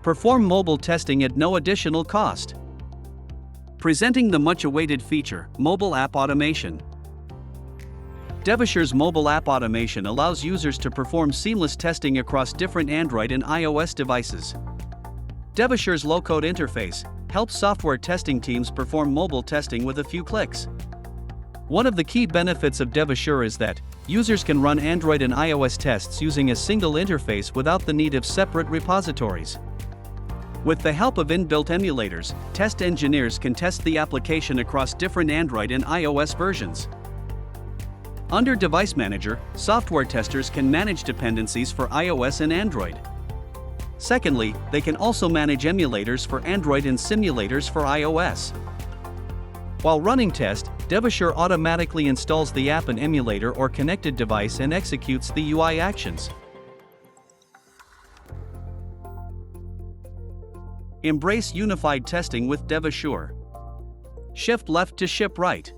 Perform mobile testing at no additional cost. Presenting the much-awaited feature, Mobile App Automation. DevAssure's mobile app automation allows users to perform seamless testing across different Android and iOS devices. DevAssure's low-code interface helps software testing teams perform mobile testing with a few clicks. One of the key benefits of DevAssure is that users can run Android and iOS tests using a single interface without the need of separate repositories. With the help of inbuilt emulators, test engineers can test the application across different Android and iOS versions. Under Device Manager, software testers can manage dependencies for iOS and Android. Secondly, they can also manage emulators for Android and simulators for iOS. While running test, DevAssure automatically installs the app and emulator or connected device and executes the UI actions. Embrace unified testing with DevAssure. Shift left to ship right.